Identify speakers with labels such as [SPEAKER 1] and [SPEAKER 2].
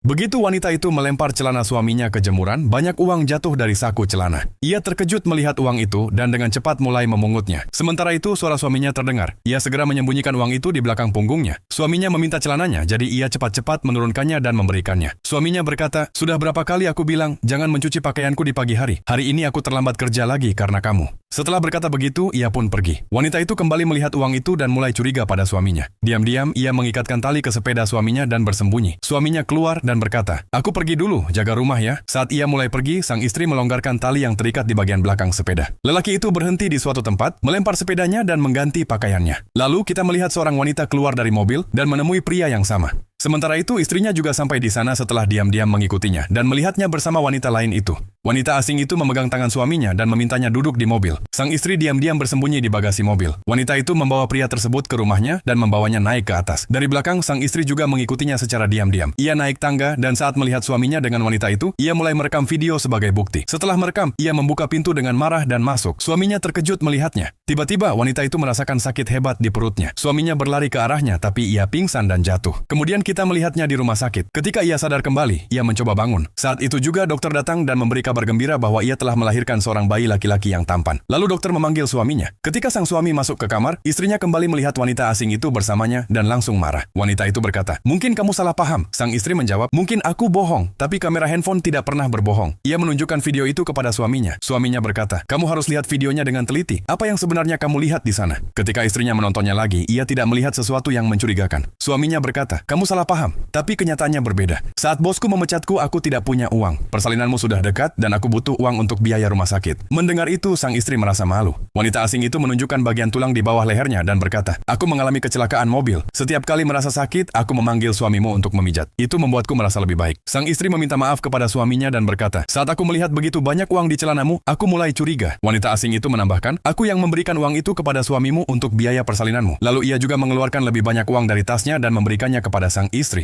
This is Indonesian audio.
[SPEAKER 1] Begitu wanita itu melempar celana suaminya ke jemuran, banyak uang jatuh dari saku celana. Ia terkejut melihat uang itu dan dengan cepat mulai memungutnya. Sementara itu suara suaminya terdengar. Ia segera menyembunyikan uang itu di belakang punggungnya. Suaminya meminta celananya, jadi ia cepat-cepat menurunkannya dan memberikannya. Suaminya berkata, "Sudah berapa kali aku bilang, jangan mencuci pakaianku di pagi hari. Hari ini aku terlambat kerja lagi karena kamu." Setelah berkata begitu, ia pun pergi. Wanita itu kembali melihat uang itu dan mulai curiga pada suaminya. Diam-diam, ia mengikatkan tali ke sepeda suaminya dan bersembunyi. Suaminya keluar dan berkata, "Aku pergi dulu, jaga rumah ya." Saat ia mulai pergi, sang istri melonggarkan tali yang terikat di bagian belakang sepeda. Lelaki itu berhenti di suatu tempat, melempar sepedanya dan mengganti pakaiannya. Lalu kita melihat seorang wanita keluar dari mobil dan menemui pria yang sama. Sementara itu, istrinya juga sampai di sana setelah diam-diam mengikutinya dan melihatnya bersama wanita lain itu. Wanita asing itu memegang tangan suaminya dan memintanya duduk di mobil. Sang istri diam-diam bersembunyi di bagasi mobil. Wanita itu membawa pria tersebut ke rumahnya dan membawanya naik ke atas. Dari belakang, sang istri juga mengikutinya secara diam-diam. Ia naik tangga dan saat melihat suaminya dengan wanita itu, ia mulai merekam video sebagai bukti. Setelah merekam, ia membuka pintu dengan marah dan masuk. Suaminya terkejut melihatnya. Tiba-tiba, wanita itu merasakan sakit hebat di perutnya. Suaminya berlari ke arahnya, tapi ia pingsan dan jatuh. Kemudian kita melihatnya di rumah sakit. Ketika ia sadar kembali, ia mencoba bangun. Saat itu juga dokter datang dan memberi kabar gembira bahwa ia telah melahirkan seorang bayi laki-laki yang tampan. Lalu dokter memanggil suaminya. Ketika sang suami masuk ke kamar, istrinya kembali melihat wanita asing itu bersamanya dan langsung marah. Wanita itu berkata, "Mungkin kamu salah paham." Sang istri menjawab, "Mungkin aku bohong, tapi kamera handphone tidak pernah berbohong." Ia menunjukkan video itu kepada suaminya. Suaminya berkata, "Kamu harus lihat videonya dengan teliti. Apa yang sebenarnya kamu lihat di sana?" Ketika istrinya menontonnya lagi, ia tidak melihat sesuatu yang mencurigakan. Suaminya berkata, "Kamu salah paham. Tapi kenyataannya berbeda. Saat bosku memecatku, aku tidak punya uang. Persalinanmu sudah dekat dan aku butuh uang untuk biaya rumah sakit." Mendengar itu, sang istri merasa malu. Wanita asing itu menunjukkan bagian tulang di bawah lehernya dan berkata, "Aku mengalami kecelakaan mobil. Setiap kali merasa sakit, aku memanggil suamimu untuk memijat. Itu membuatku merasa lebih baik." Sang istri meminta maaf kepada suaminya dan berkata, "Saat aku melihat begitu banyak uang di celanamu, aku mulai curiga." Wanita asing itu menambahkan, "Aku yang memberikan uang itu kepada suamimu untuk biaya persalinanmu." Lalu ia juga mengeluarkan lebih banyak uang dari tasnya dan memberikannya kepada sang istri.